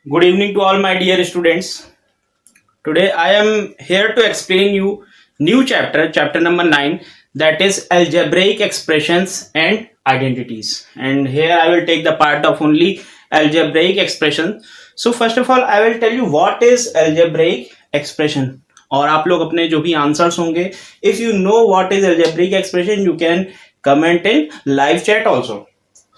Good evening to all my dear students. Today I am here to explain you new chapter number 9, that is algebraic expressions and identities. And here I will take the part of only algebraic expression. So first of all I will tell you what is algebraic expression. और आप लोग अपने जो भी answers होंगे, if you know what is algebraic expression you can comment in live chat also.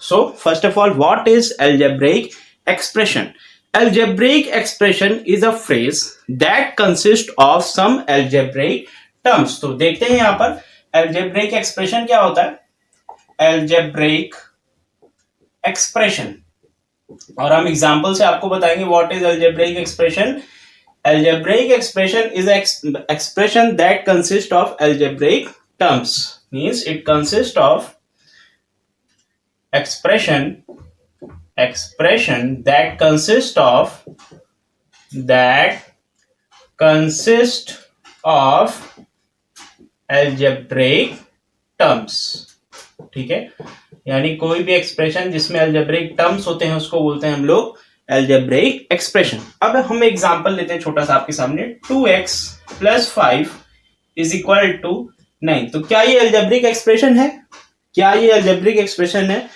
So first of all, what is algebraic expression? Algebraic expression is a phrase that consists of some algebraic terms. तो देखते हैं यहां पर algebraic expression क्या होता है. algebraic expression और हम एग्जांपल से आपको बताएंगे what is algebraic expression. Algebraic expression is an expression that consists of algebraic terms, means it consists of expression that consist of algebraic terms. ठीक है, यानी कोई भी एक्सप्रेशन जिसमें algebraic terms होते हैं उसको बोलते हैं हम लोग algebraic expression. अब हम एग्जांपल लेते हैं छोटा सा आपके सामने. 2x + 5 = 9. तो क्या ये algebraic expression है? क्या ये algebraic expression है?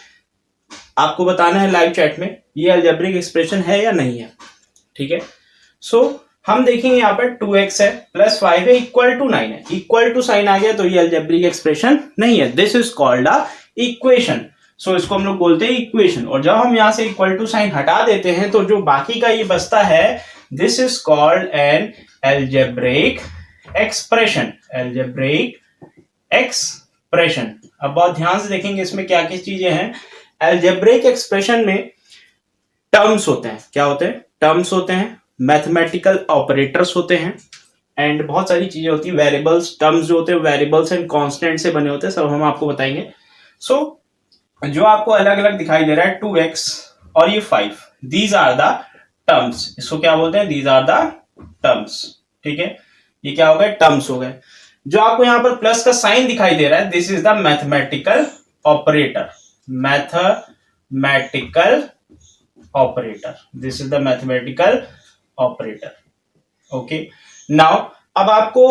आपको बताना है लाइव चैट में ये अलजेब्रिक एक्सप्रेशन है या नहीं है. ठीक है, सो हम देखेंगे यहाँ पर 2x है + 5 है = 9 है. इक्वल टू साइन आ गया तो ये अलजेब्रिक एक्सप्रेशन नहीं है. This is called a equation. So इसको हम लोग बोलते हैं इक्वेशन. और जब हम यहाँ से इक्वल टू साइन हटा देते हैं तो जो बाकी का ये बचता है, this is called an algebraic expression. अब बहुत ध्यान से देखेंगे इसमें क्या क्या चीजें हैं. अलजेब्रिक एक्सप्रेशन में टर्म्स होते हैं. क्या होते हैं? टर्म्स होते हैं, मैथमेटिकल ऑपरेटर्स होते हैं एंड बहुत सारी चीजें होती है. वेरिएबल्स, टर्म्स जो होते हैं वेरिएबल्स एंड कांस्टेंट से बने होते हैं. सब हम आपको बताएंगे. सो जो आपको अलग अलग दिखाई दे रहा है 2x और ये 5, दीज आर द टर्म्स. इसको क्या बोलते हैं? These are the terms. ठीक है, ये क्या हो गए? टर्म्स हो गए. जो आपको यहाँ पर प्लस का साइन दिखाई दे रहा है, this is the mathematical operator. This is the mathematical operator. Okay. Now अब आपको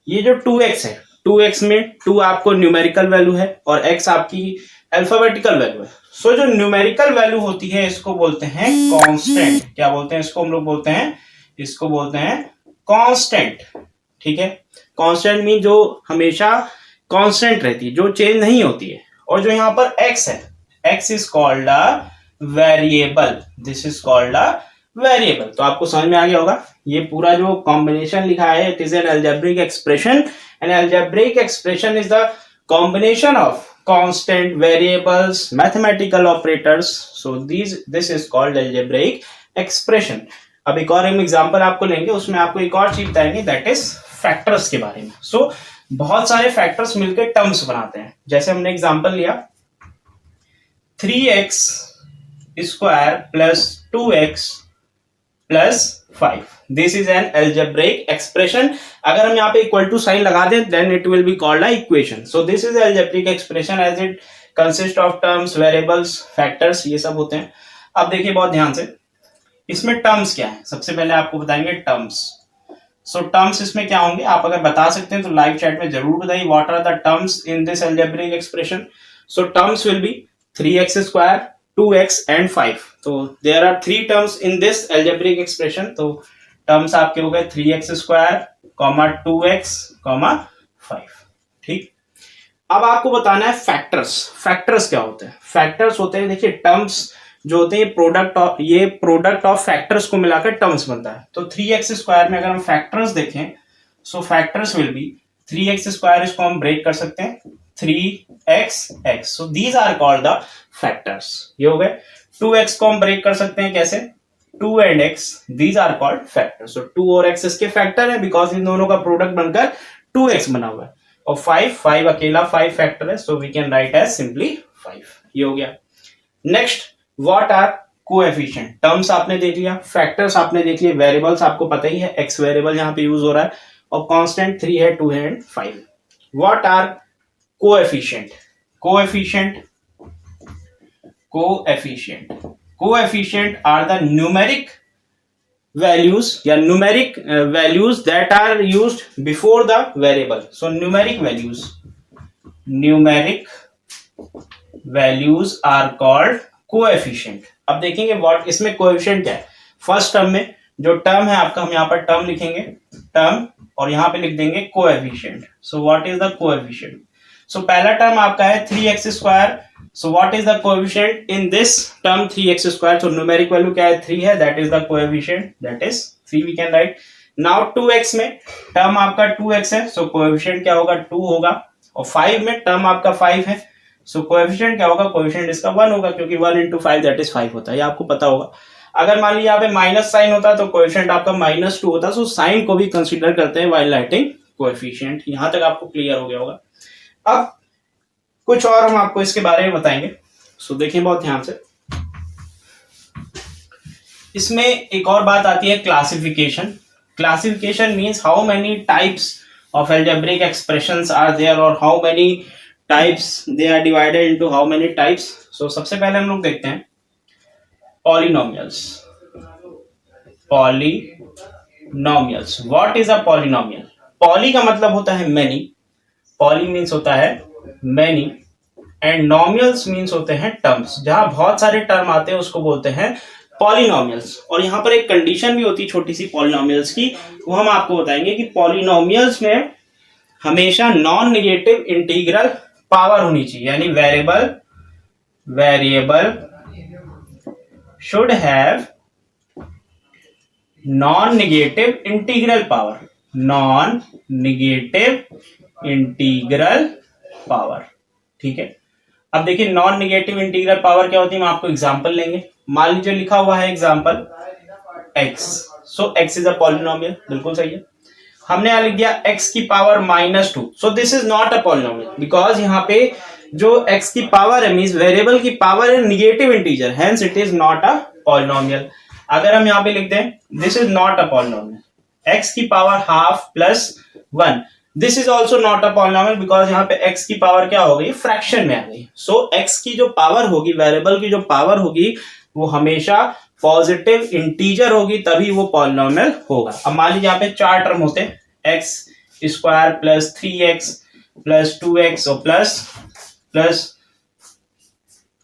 ये जो 2x है, 2x में 2 आपको न्यूमेरिकल वैल्यू है और x आपकी अल्फाबेटिकल वैल्यू है. सो जो न्यूमेरिकल वैल्यू होती है इसको बोलते हैं कांस्टेंट. क्या बोलते हैं इसको? हम लोग बोलते हैं, इसको बोलते हैं कांस्टेंट. ठीक है, कांस्टेंट मीन जो हमेशा कांस्टेंट रहती है, जो चेंज नहीं होती है. और जो यहाँ पर x है, x is called a variable. This is called a variable. तो आपको समझ में आ गया होगा ये पूरा जो कॉम्बिनेशन लिखा है, it is an algebraic expression. N algebraic expression is the combination of constant, variables, mathematical operators. So this is called algebraic expression. अब एक और एग्जांपल आपको लेंगे, उसमें आपको एक और चीज बताएंगे, दैट इज फैक्टर्स के बारे में. सो बहुत सारे फैक्टर्स मिलकर टर्म्स बनाते हैं. जैसे हमने एग्जांपल लिया 3x + 2x + 5. This is an algebraic expression. अगर हम यहाँ पे इक्वल टू साइन लगा दें then it will be called a equation. So this is algebraic expression as it consist of terms, variables, factors, ये सब होते हैं. अब देखिए बहुत ध्यान से, इसमें टर्म्स क्या है. सबसे पहले आपको बताएंगे टर्म्स. सो टर्म्स इसमें क्या होंगे, आप अगर बता सकते हैं तो लाइव चैट में जरूर बताइए. What are the terms in this algebraic expression. So terms will be 3x², 2x and 5. तो there are 3 terms in this algebraic expression. तो टर्म्स आपके हो गए 3x², 2x, 5. ठीक, अब आपको बताना है फैक्टर्स. फैक्टर्स क्या होते हैं? फैक्टर्स होते हैं, देखिए टर्म्स जो होते हैं प्रोडक्ट ऑफ फैक्टर्स को मिलाकर टर्म्स बनता है. तो 3x² में अगर हम फैक्टर्स देखें, सो फैक्टर्स विल बी 3x², इसको हम ब्रेक कर सकते हैं 3xx. So these are called the factors. ये हो गए. 2x को हम ब्रेक कर सकते हैं कैसे? 2 and x, these are called factors. So 2 और x इसके फैक्टर है बिकॉज इन दोनों का प्रोडक्ट बनकर 2x बना हुआ है. और 5 अकेला 5 फैक्टर है, so we can write as simply 5. ये हो गया. Next, what are coefficient. Terms आपने देख लिया, फैक्टर्स आपने देख लिया, वेरिएबल्स आपको पता ही है, एक्स वेरिएबल यहाँ पे यूज हो रहा है और कांस्टेंट 3 है, 2 है and 5. What are coefficient. Coefficient are the numeric values या numeric values that are used before the variable. So numeric values are called coefficient. अब देखेंगे what इसमें coefficient क्या है. फर्स्ट टर्म में जो टर्म है आपका, हम यहाँ पर टर्म लिखेंगे, टर्म, और यहाँ पे लिख देंगे coefficient. So what is the coefficient? So पहला टर्म आपका है 3x square. So what is the coefficient in this term 3x square? So numeric value क्या है? 3 है, that is the coefficient, that is 3 we can write. Now 2x में term आपका 2x है, सो coefficient क्या होगा? 2 होगा. और 5 में टर्म आपका 5 है, सो कोएफिशिएंट क्या होगा? कोएफिशिएंट इसका 1 होगा, क्योंकि 1 into 5 दैट इज 5 होता है, ये आपको पता होगा. अगर मान लीजिए यहाँ पे माइनस साइन होता तो कोएफिशिएंट आपका -2 होता. सो साइन को भी कंसीडर करते हैं व्हाइल राइटिंग कोएफिशिएंट. यहां तक आपको क्लियर हो गया होगा. अब कुछ और हम आपको इसके बारे में बताएंगे. सो देखिए बहुत ध्यान से. इसमें एक और बात आती है classification. Classification means how many types of algebraic expressions are there और how many types they are divided into how many types. So सबसे पहले हम लोग देखते हैं polynomials. What is a polynomial? Poly का मतलब होता है many. Poly means होता है many and nomials means होते हैं terms. जहां बहुत सारे टर्म आते हैं उसको बोलते हैं polynomials. और यहाँ पर एक कंडीशन भी होती है छोटी सी polynomials की, वो हम आपको बताएंगे कि polynomials में हमेशा नॉन नेगेटिव इंटीग्रल पावर होनी चाहिए. यानी variable should have non-negative integral power. ठीक है. अब देखिए नॉन नेगेटिव इंटीग्रल पावर क्या होती है, हम आपको एग्जांपल लेंगे. मान लीजिए लिखा हुआ है example x. So x is a polynomial, बिल्कुल सही है. हमने यहां लिख दिया x की power -2. So this is not a polynomial, because यहाँ पे जो x की पावर है मींस वेरिएबल की पावर है negative integer, hence it is not a polynomial. अगर हम यहाँ पे लिख दें this is not a polynomial, x की power half plus 1, this is also not a polynomial, because यहाँ पे x की पावर क्या हो गई? फ्रैक्शन में आ गई. सो x की जो पावर होगी, वेरिएबल की जो पावर होगी, वो हमेशा पॉजिटिव इंटीजर होगी, तभी वो पॉलिनोमियल होगा. अब मान लीजिए यहाँ पे 4 टर्म होते हैं, x square plus 3x plus 2x और प्लस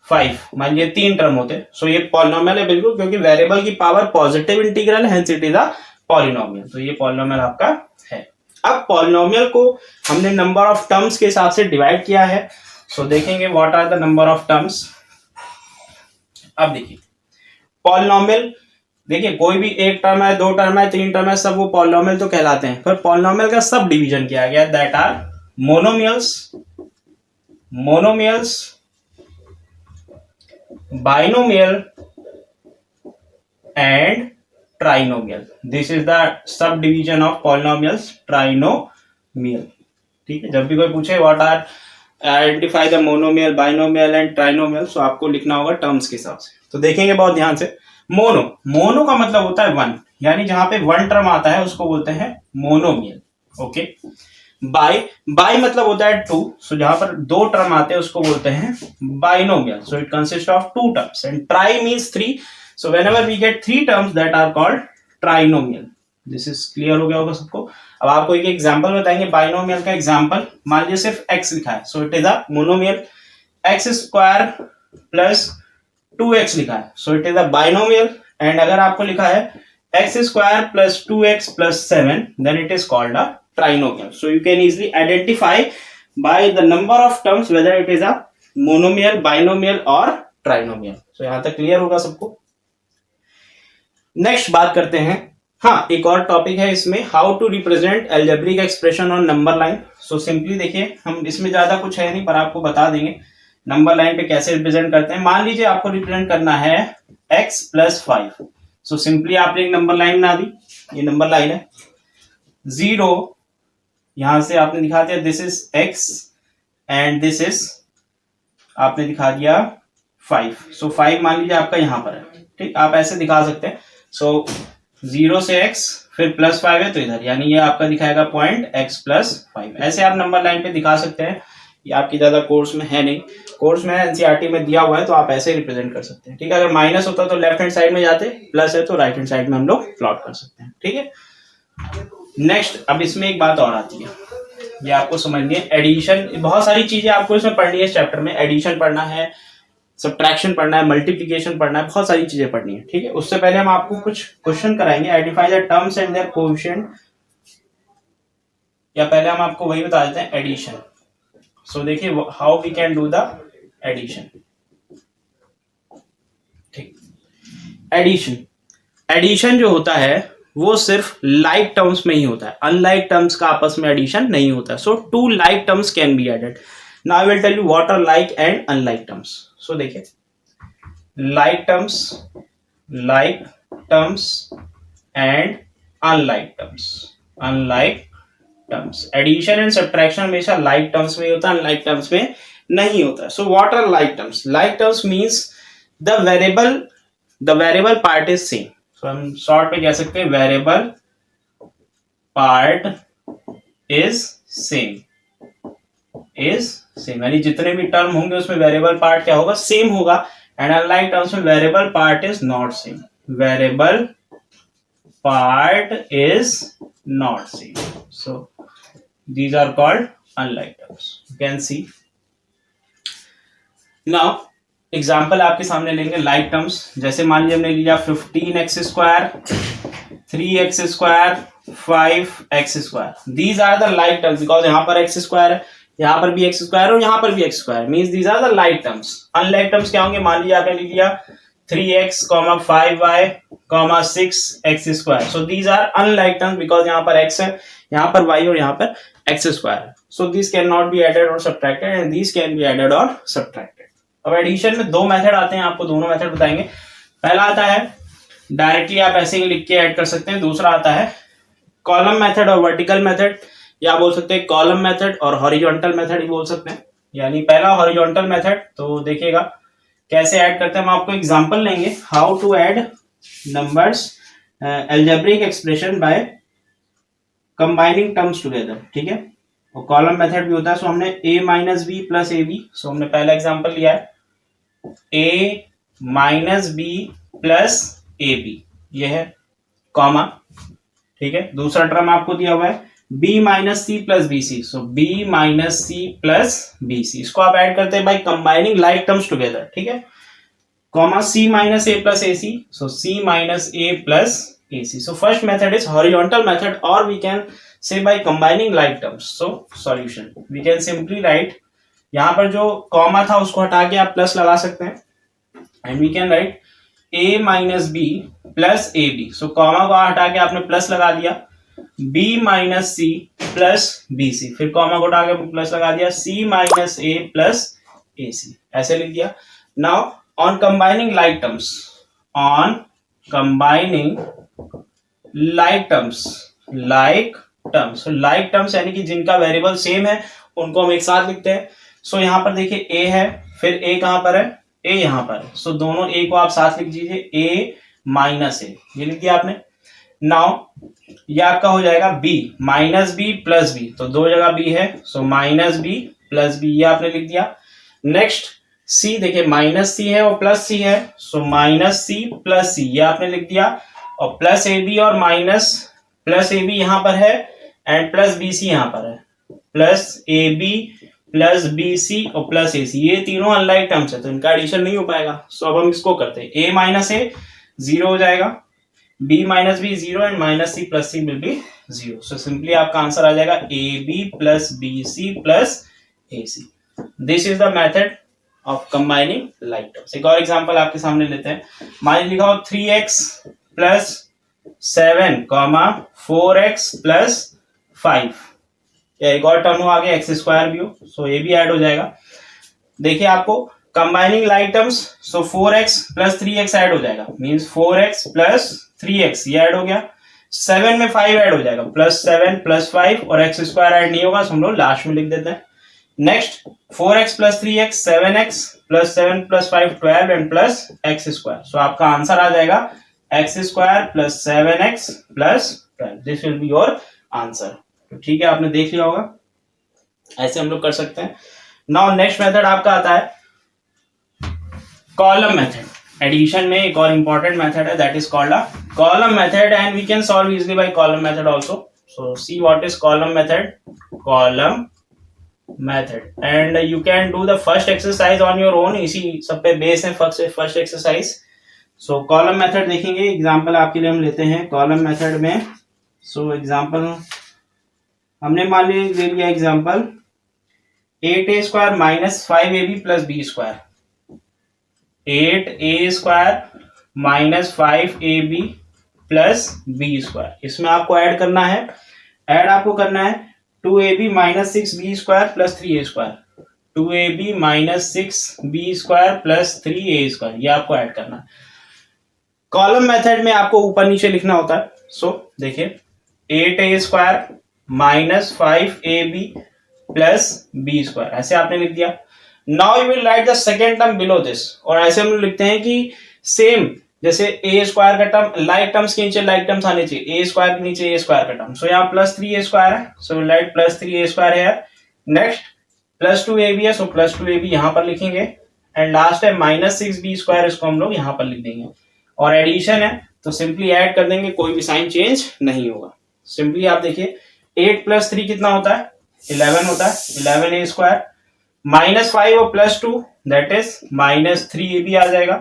5. मान लीजिए 3 टर्म होते हैं. सो ये पॉलिनोमियल है बिल्कुल, क्योंकि वेरिएबल की पावर पॉजिटिव इंटीग्रल है, hence it is a polynomial. तो ये पॉलिनोमियल आपका है. अब पॉलिनोमियल को हमने नंबर ऑफ टर्म्स के हिसाब से डिवाइड किया है. सो देखेंगे what are the number of terms. अब देखिए पॉलिनोमियल, देखिए कोई भी एक टर्म है, 2 टर्म है, 3 टर्म है, सब वो पॉलिनोमियल तो कहलाते हैं. पर पॉलिनोमियल का सब डिवीजन किया गया, that are monomials, binomial and trinomial. This is the sub division of polynomials, trinomial. ठीक है. जब भी कोई पूछे what are identify the monomial, binomial and trinomial, so आपको लिखना होगा टर्म्स के हिसाब से. तो देखेंगे बहुत ध्यान से. मोनो का मतलब होता है 1, यानी जहां पे 1 टर्म आता है उसको बोलते हैं मोनोमियल. ओके. बाई मतलब होता है 2. सो जहां पर 2 टर्म आते हैं उसको बोलते हैं binomial. So it consist of 2 terms and tri means 3. So whenever we get 3 terms that are called trinomial. This is clear हो गया होगा सबको. अब आपको एक एग्जांपल बताएंगे बाइनोमियल का एग्जांपल. मान लीजिए सिर्फ x लिखा है, so it is a monomial. x square plus 2x लिखा है, so it is a binomial. And अगर आपको लिखा है x square plus 2x plus 7, then it is called a trinomial. So you can easily identify by the number of terms whether it is a monomial, binomial or trinomial. So यहां तक clear होगा सबको. Next बात करते हैं. हाँ, एक और टॉपिक है इसमें, how to represent algebraic expression on number line. So simply देखिए, हम इसमें ज्यादा कुछ है नहीं पर आपको बता देंगे नंबर लाइन पे कैसे रिप्रेजेंट करते हैं. मान लीजिए आपको रिप्रेजेंट करना है x प्लस 5. सो सिंपली आपने एक नंबर लाइन बना दी, ये नंबर लाइन है. 0 यहां से आपने दिखा दिया this is x and this is आपने दिखा दिया 5. सो 5 मान लीजिए आपका यहां पर है. ठीक, आप ऐसे दिखा सकते हैं. सो 0 से x फिर प्लस 5 है तो इधर, यानी ये आपका दिखाएगा पॉइंट x प्लस 5. ऐसे आप नंबर लाइन पे दिखा सकते हैं. ये आपकी ज्यादा कोर्स में है नहीं, कोर्स में एनसीईआरटी में दिया हुआ है तो आप ऐसे रिप्रेजेंट कर सकते हैं। ठीक है, अगर माइनस होता तो लेफ्ट हैंड साइड में जाते, प्लस है तो राइट हैंड साइड में हम लोग प्लॉट कर सकते हैं। ठीक है, नेक्स्ट अब इसमें एक बात और आती है, ये आपको समझनी है, एडिशन। बहुत सारी चीजें आपको इसमें पढ़नी है इस चैप्टर में, एडिशन पढ़ना है, सब्ट्रैक्शन पढ़ना है, मल्टीप्लिकेशन पढ़ना है, बहुत सारी चीजें पढ़नी है। ठीक है, उससे पहले हम आपको कुछ क्वेश्चन कराएंगे, identify the terms and their coefficient, या पहले हम आपको वही बता देते हैं एडिशन। सो देखिए how we can do the addition. ठीक, एडिशन, एडिशन जो होता है वो सिर्फ लाइक टर्म्स में ही होता है, अनलाइक टर्म्स का आपस में एडिशन नहीं होता। So two like terms can be added. Now I will tell you what are like and unlike terms. So देखिए, like terms and unlike terms. Addition and subtraction हमेशा लाइक टर्म्स में होता है, अनलाइक टर्म्स में नहीं होता है। So what are like terms? Like terms means the variable part is same. So हम शॉर्ट में कह सकते हैं वेरिएबल पार्ट इज सेम, यानी जितने भी टर्म होंगे उसमें वेरिएबल पार्ट क्या होगा? सेम होगा। एंड अनलाइक टर्म्स में variable part is not same, variable part is not same. So these are called unlike terms. You can see. Now example आपके सामने लेंगे लाइक टर्म्स। जैसे मान लीजिए हमने लिया 15x square, 3x square, 5x square. These are the like terms because यहाँ पर x स्क्वायर है, यहाँ पर भी x स्क्वायर और यहाँ पर भी x square, means these are the like terms. Unlike terms क्या होंगे? मान लीजिए आपने लिया 3x, 5y, 6x square. So these are unlike terms because यहाँ पर x है, यहाँ पर y और यहाँ पर x स्क्वायर है। So this can not be added और subtracted and this can be added और सब्ट्रैक्टेड। अब एडिशन में दो मेथड आते हैं, आपको दोनों मेथड बताएंगे। पहला आता है डायरेक्टली आप ऐसे ही लिख के ऐड कर सकते हैं, दूसरा आता है कॉलम मेथड और वर्टिकल मेथड, या बोल सकते हैं कॉलम मेथड और हॉरिजॉन्टल मेथड ही बोल सकते हैं। यानी पहला हॉरिजॉन्टल मेथड, तो देखिएगा कैसे ऐड करते हैं। हम आपको एग्जांपल लेंगे how to add numbers algebraic expression by combining terms together. ठीक है, और कॉलम मेथड भी होता है। सो हमने a minus B plus A B, so हमने पहला एग्जांपल लिया है a minus B plus A B, ये है कॉमा। ठीक है, दूसरा टर्म आपको दिया हुआ है b माइनस सी plus B C, so b minus सी प्लस बी सी, इसको आप ऐड करते हैं by combining like terms together. ठीक है, comma c minus A plus A C, so c minus A plus A C. So first method is horizontal method और we can say by combining like terms. So solution we can simply write, यहाँ पर जो comma था उसको हटा के आप plus लगा सकते हैं and we can write a minus B plus A B. So comma को हटा के आपने प्लस लगा दिया, b माइनस सी प्लस बी सी, फिर कॉमा को हटा के प्लस लगा दिया c माइनस ए प्लस ए सी, ऐसे लिख दिया। Now on combining like terms, on combining like terms, like terms यानी कि जिनका वेरिएबल सेम है उनको हम एक साथ लिखते हैं। सो यहाँ पर देखिए a है, फिर a कहां पर है? a यहाँ पर है। सो दोनों a को आप साथ लिख दीजिए, a माइनस ए, ये लिख दिया आपने। नाउ ये आपका हो जाएगा b minus B plus b, तो दो जगह b है, so minus B plus b, ये आपने लिख दिया। नेक्स्ट c, देखिए माइनस c है और प्लस c है, so minus c plus c, ये आपने लिख दिया। और प्लस ए बी और माइनस प्लस ए बी यहाँ पर है एंड प्लस बी सी यहाँ पर है, प्लस ए बी प्लस बी सी और प्लस ए सी, ये तीनों अनलाइक टर्म्स है तो इनका एडिशन नहीं हो पाएगा। सो अब हम इसको करते हैं, ए माइनस ए जीरो हो जाएगा, b minus b zero and minus C plus c will be zero. So simply आपका आंसर आ जाएगा a b plus B c plus A c. This is the method of combining like terms. एक और example आपके सामने लेते हैं। मान लीजिए लिखा हो 3x plus 7 comma 4x plus 5, या एक और टर्म हो आगे एक्स स्क्वायर भी हो, सो ये भी ऐड हो जाएगा। देखिए आपको कंबाइनिंग लाइक टर्म्स, सो 4x प्लस 3x ऐड हो जाएगा, मींस 4x प्लस 3x, ये ऐड हो गया। 7 में 5 ऐड हो जाएगा, प्लस 7 प्लस 5, और एक्स स्क्वायर ऐड नहीं होगा, सो हम लोग लास्ट में लिख देते हैं। Next 4x plus 3x 7x plus 7 plus 5 12 and plus X square. So आपका आंसर आ जाएगा X square plus 7x plus 12, this will be your answer. तो ठीक है, आपने देख लिया होगा, ऐसे हम लोग कर सकते हैं। नाउ नेक्स्ट मेथड आपका आता है कॉलम मेथड। एडिशन में एक और इंपॉर्टेंट मेथड है, that is called a column method, and we can solve easily by column method also. So see what is column method. Column method, and you can do the first exercise on your own, इसी सब पे base है first exercise. So column method देखेंगे, example आपके लिए हम लेते हैं कॉलम मेथड में। सो एग्जांपल हमने मान लिया example 8a² minus 5ab plus b square. 8a² minus 5ab plus b square, इसमें आपको ऐड करना है, ऐड आपको करना है 2ab minus 6b square plus 3a²। 2ab minus 6b square plus 3a square, ये आपको ऐड करना है। कॉलम मेथड में आपको ऊपर नीचे लिखना होता है। सो देखिए 8a² minus 5ab plus b square, ऐसे आपने लिख दिया। Now you will right the second term below this, और ऐसे हम लोग लिखते हैं कि सेम जैसे a स्क्वायर का टर्म लाइक टर्म्स के नीचे लाइक टर्म्स आने चाहिए, a स्क्वायर के नीचे a स्क्वायर का टर्म। सो यहाँ प्लस 3a स्क्वायर है, so will write plus 3a square है। नेक्स्ट प्लस 2ab है, सो प्लस 2ab यहाँ पर लिखेंगे, एंड लास्ट है माइनस 6b स्क्वायर, इसको हम लोग यहाँ पर लिख देंगे। और एडिशन है तो सिंपली ऐड कर देंगे, कोई भी साइन चेंज नहीं होगा। सिंपली आप देखिए 8 प्लस 3 कितना होता है, 11 होता है, 11a स्क्वायर माइनस 5 और plus 2 that is minus 3ab आ जाएगा,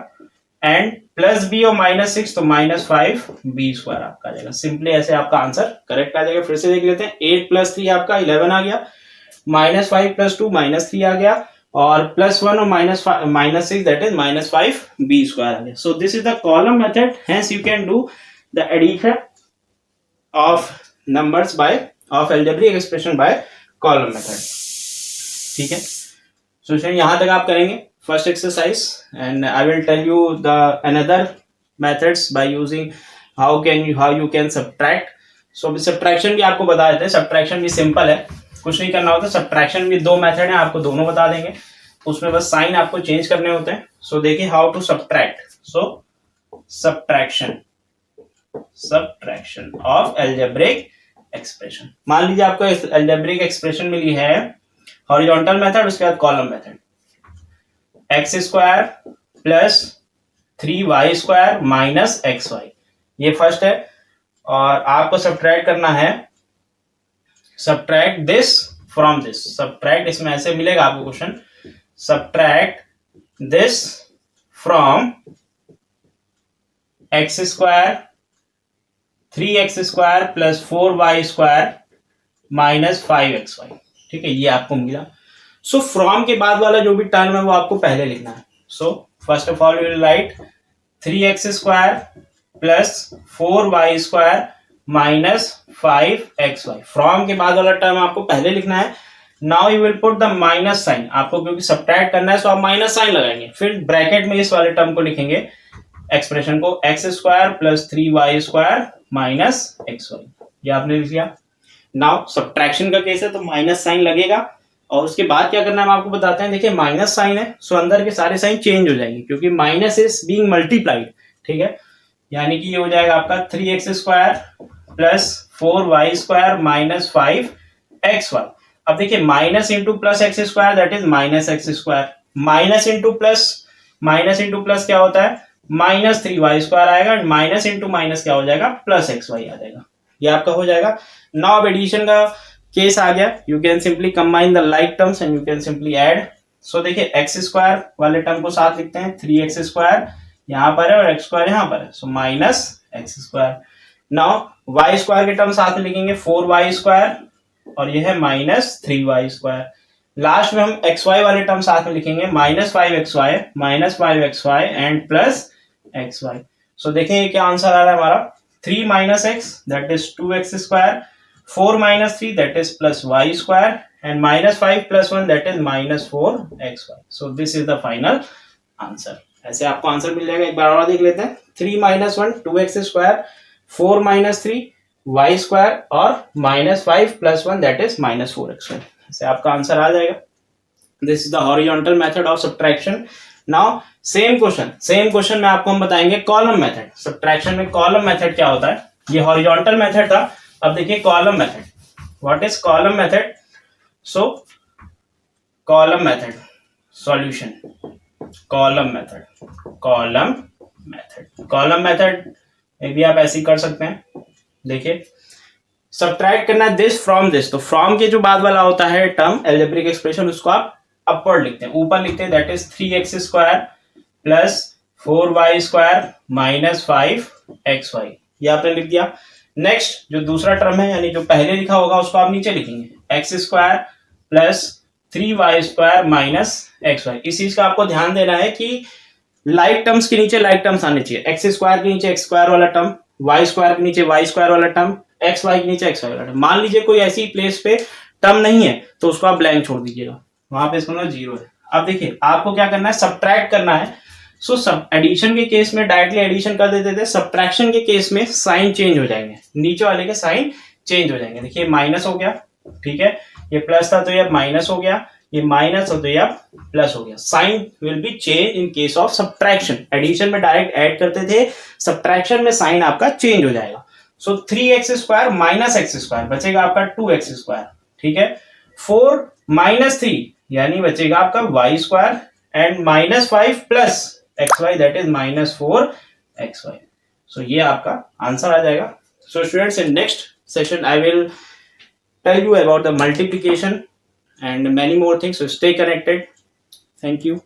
एंड प्लस b और माइनस 6 तो माइनस 5b स्क्वायर आपका आ जाएगा। सिंपली ऐसे आपका आंसर करेक्ट आ जाएगा। फिर से देख लेते हैं, 8 प्लस 3 आपका 11 आ गया, माइनस 5 प्लस 2 माइनस 3 आ गया, और प्लस 1 और minus 6 that is minus 5b square आ गया। So this is the column method, hence you can do the addition of numbers by of algebraic expression by column method. ठीक है, so यहां तक आप करेंगे first exercise, and I will tell you the another methods by using how you can subtract. So अभी subtraction भी आपको बता देते हैं, सब्ट्रैक्शन भी सिंपल है, कुछ नहीं करना होता। सब्ट्रैक्शन भी दो मेथड है, आपको दोनों बता देंगे, उसमें बस साइन आपको चेंज करने होते हैं। सो देखिए how to subtract. So subtraction of algebraic expression. मान लीजिए आपको अलजेब्रिक एक्सप्रेशन मिली है हॉरिजॉन्टल मेथड, उसके बाद column method. X square plus 3y square minus xy, ये फर्स्ट है, और आपको सब्ट्रैक्ट करना है, subtract this from this. Subtract इसमें ऐसे मिलेगा आपको question, subtract this from x square 3x square plus 4y square minus 5xy। ठीक है, ये आपको मिला। सो फ्रॉम के बाद वाला जो भी टर्म है वो आपको पहले लिखना है। So first of all you will write 3x square plus 4y square minus 5xy। From के बाद वाला टर्म आपको पहले लिखना है। Now you will put the minus sign, आपको क्योंकि सब्ट्रैक्ट करना है तो आप माइनस साइन लगाएंगे, फिर ब्रैकेट में इस वाले टर्म को लिखेंगे, एक्सप्रेशन को, x square plus 3y square minus xy, ये आपने लिख लिया। नाउ सब्ट्रैक्शन का केस है तो माइनस साइन लगेगा, और उसके बाद क्या करना है हम आपको बताते हैं। देखिए माइनस साइन है, सो अंदर के सारे साइन चेंज हो जाएंगे, क्योंकि माइनस इज बीइंग मल्टीप्लाइड। ठीक है, यानी कि ये हो जाएगा आपका 3x square plus 4y square minus 5xy। अब देखिए minus into plus X square that is minus x square, minus into plus क्या होता है, माइनस 3y स्क्वायर आएगा, माइनस इंटू माइनस क्या हो जाएगा, प्लस xy आ जाएगा, ये आपका हो जाएगा। नाउ अब एडिशन का केस आ गया, you can simply combine the like terms and you can simply add. So देखिए एक्स स्क्वायर वाले टर्म को साथ लिखते हैं, 3x स्क्वायर यहाँ पर है और x स्क्वायर यहाँ पर है, so minus x square. Now y square के टर्म साथ में लिखेंगे, 4y स्क्वायर, और ये है माइनस 3y स्क्वायर। लास्ट में हम xy वाले टर्म साथ में लिखेंगे, minus 5xy and plus xy। सो देखें ये क्या आंसर आ रहा है हमारा, 3 minus x that is 2x square, 4 minus 3 that is plus y square, and minus 5 plus 1 that is minus 4xy. So this is the final answer. ऐसे आपको answer मिल जाएगा। एक बार और देख लेते हैं, 3 minus 1 2x square, 4 minus 3 y square, और minus 5 plus 1 that is minus 4xy। ऐसे आपका आंसर आ जाएगा। This is the horizontal method of subtraction. Now same question में आपको हम बताएंगे कॉलम मेथड। सब्ट्रैक्शन में कॉलम मेथड क्या होता है, ये हॉरिजॉन्टल मेथड था, अब देखिए column method. What is column method? So column method solution, column method, column method, column method में भी आप ऐसे ही कर सकते हैं। देखिए सब्ट्रैक्ट करना है दिस फ्रॉम दिस, तो फ्रॉम के जो बाद वाला होता है टर्म एल्जेब्रिक एक्सप्रेशन, उसको आप अपवर्ड लिखते हैं, ऊपर लिखते हैं, that is 3x² plus 4y² minus 5xy, ये आपने लिख दिया। नेक्स्ट जो दूसरा टर्म है यानी जो पहले लिखा होगा उसको आप नीचे लिखेंगे, x² plus 3y² minus xy। इस चीज का आपको ध्यान देना है कि लाइक टर्म्स के नीचे लाइक टर्म्स आने चाहिए, x² के नीचे x² वाला टर्म, y² के नीचे y² वाला टर्म, xy के नीचे xy वाला टर्म। मान लीजिए कोई ऐसी प्लेस पे टर्म नहीं है तो उसको आप ब्लैंक छोड़ दीजिएगा, वहां पे इसको ना 0 है। अब देखिए आपको क्या करना है, सब्ट्रैक्ट करना है। सो सब एडिशन के केस में डायरेक्टली एडिशन कर देते थे, सब्ट्रैक्शन के केस में साइन चेंज हो जाएंगे, नीचे वाले के साइन चेंज हो जाएंगे। देखिए माइनस हो गया, ठीक है, ये प्लस था तो ये माइनस हो गया, ये माइनस हो तो ये प्लस हो गया। Sign will be change in case of subtraction. Addition में डायरेक्ट ऐड करते थे, सब्ट्रैक्शन में साइन आपका चेंज हो जाएगा। सो 3x² माइनस x² बचेगा आपका 2x², ठीक है। 4 माइनस 3 यानी बचेगा आपका y² and minus 5 plus xy that is minus 4xy। सो ये आपका आंसर आ जाएगा। So students in next session I will tell you about the multiplication and many more things, so stay connected. Thank you.